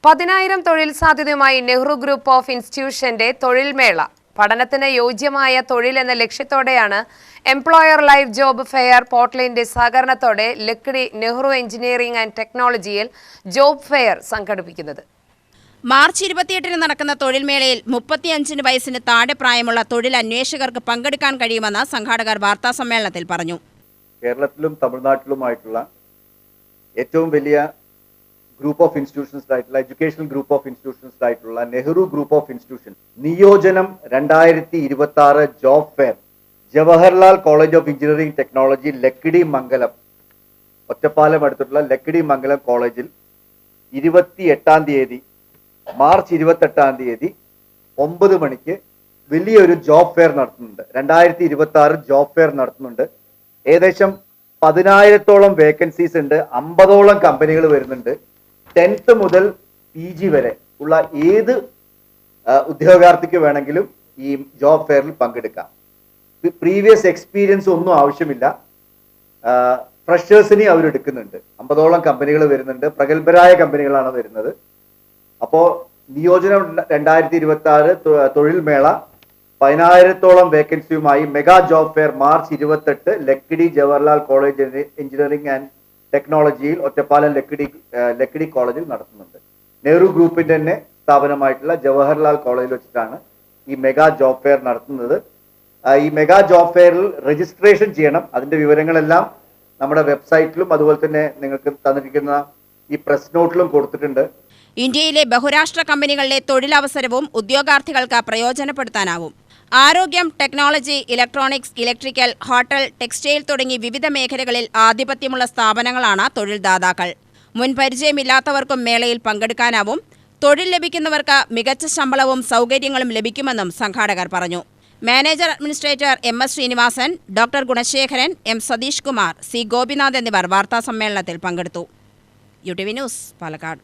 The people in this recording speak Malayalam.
10,000 തൊഴിൽ സാധ്യതയുമായി നെഹ്റു ഗ്രൂപ്പ് ഓഫ് ഇൻസ്റ്റിറ്റ്യൂഷന്റെ തൊഴിൽ മേള. പഠനത്തിന് യോജ്യമായ തൊഴിൽ എന്ന ലക്ഷ്യത്തോടെയാണ് എംപ്ലോയർ ലൈഫ് ജോബ് ഫെയർ പോർട്ടലിന്റെ സഹകരണത്തോടെ ലക്കിടി നെഹ്റു എഞ്ചിനീയറിംഗ് ആൻഡ് ടെക്നോളജിയിൽ ജോബ് ഫെയർ സംഘടിപ്പിക്കുന്നത്. മാർച്ച് 28-ന് നടക്കുന്ന തൊഴിൽ മേളയിൽ 35 വയസ്സിന് താഴെ പ്രായമുള്ള തൊഴിൽ അന്വേഷകർക്ക് പങ്കെടുക്കാൻ കഴിയുമെന്ന് സംഘാടകർ വാർത്താസമ്മേളനത്തിൽ പറഞ്ഞു. കേരളത്തിലും തമിഴ്നാട്ടിലുമായിട്ടുള്ള ഏറ്റവും വലിയ ഗ്രൂപ്പ് ഓഫ് ഇൻസ്റ്റിറ്റ്യൂഷൻസ് ആയിട്ടുള്ള എഡ്യൂക്കേഷണൽ ഗ്രൂപ്പ് ഓഫ് ഇൻസ്റ്റിറ്റ്യൂഷൻസ് ആയിട്ടുള്ള Nehru group of institution Niyojanam 2026 job fair Jawaharlal college of engineering technology Lakkidi Mangalam Ottapalam അടുത്തുള്ള ലക്കിടി മംഗലം കോളേജിൽ 28-ാം തീയതി മാർച്ച് 28-ാം തീയതി 9 മണിക്ക് വലിയൊരു ജോബ് ഫെയർ നടത്തുന്നുണ്ട്. 2026 ജോബ് ഫെയർ നടത്തുന്നുണ്ട്. ഏകദേശം 10,000-ഓളം വേക്കൻസീസ് ഉണ്ട്. 50ഓളം കമ്പനികൾ വരുന്നുണ്ട്. 10th മുതൽ PG വരെ ഉള്ള ഏത് ഉദ്യോഗാർത്ഥിക്ക് വേണമെങ്കിലും ഈ ജോബ് ഫെയറിൽ പങ്കെടുക്കാം. പ്രീവിയസ് എക്സ്പീരിയൻസ് ഒന്നും ആവശ്യമില്ല. ഫ്രഷേഴ്സിനെ അവർ എടുക്കുന്നുണ്ട്. 50ഓളം കമ്പനികൾ വരുന്നുണ്ട്. പ്രഗത്ഭരായ കമ്പനികളാണ് വരുന്നത്. അപ്പോൾ നിയോജനം 2026 തൊഴിൽ മേള 10,000-ഓളം വേക്കൻസിയുമായി mega job fair March 28 Lakkidi Jawaharlal college engineering and ടെക്നോളജിയിൽ ഒറ്റപ്പാലം ലക്കിടി കോളേജിൽ നടത്തുന്നുണ്ട്. നെഹ്റു ഗ്രൂപ്പിന്റെ തന്നെ സ്ഥാപനമായിട്ടുള്ള ജവഹർലാൽ കോളേജിൽ വെച്ചിട്ടാണ് ഈ മെഗാ ജോബ് ഫെയർ നടത്തുന്നത്. ഈ മെഗാ ജോബ് ഫെയറിൽ രജിസ്ട്രേഷൻ ചെയ്യണം. അതിന്റെ വിവരങ്ങളെല്ലാം നമ്മുടെ വെബ്സൈറ്റിലും അതുപോലെ തന്നെ നിങ്ങൾക്ക് തന്നിരിക്കുന്ന ഈ പ്രസ് നോട്ടിലും കൊടുത്തിട്ടുണ്ട്. ഇന്ത്യയിലെ ബഹുരാഷ്ട്ര കമ്പനികളിലെ തൊഴിലവസരവും ഉദ്യോഗാർത്ഥികൾക്ക് പ്രയോജനപ്പെടുത്താനാവും. ആരോഗ്യം, technology, electronics, electrical, hotel, textile തുടങ്ങി വിവിധ മേഖലകളിൽ ആധിപത്യമുള്ള സ്ഥാപനങ്ങളാണ് തൊഴിൽദാതാക്കൾ. മുൻപരിചയമില്ലാത്തവർക്കും മേളയിൽ പങ്കെടുക്കാനാവും. തൊഴിൽ ലഭിക്കുന്നവർക്ക് മികച്ച ശമ്പളവും സൗകര്യങ്ങളും ലഭിക്കുമെന്നും സംഘാടകർ പറഞ്ഞു. Manager administrator MS Srinivasan, doctor Gunasekaran, M Satheesh Kumar, C Gopinath എന്നിവർ വാർത്താസമ്മേളനത്തിൽ പങ്കെടുത്തു. UTV news, Palakkad.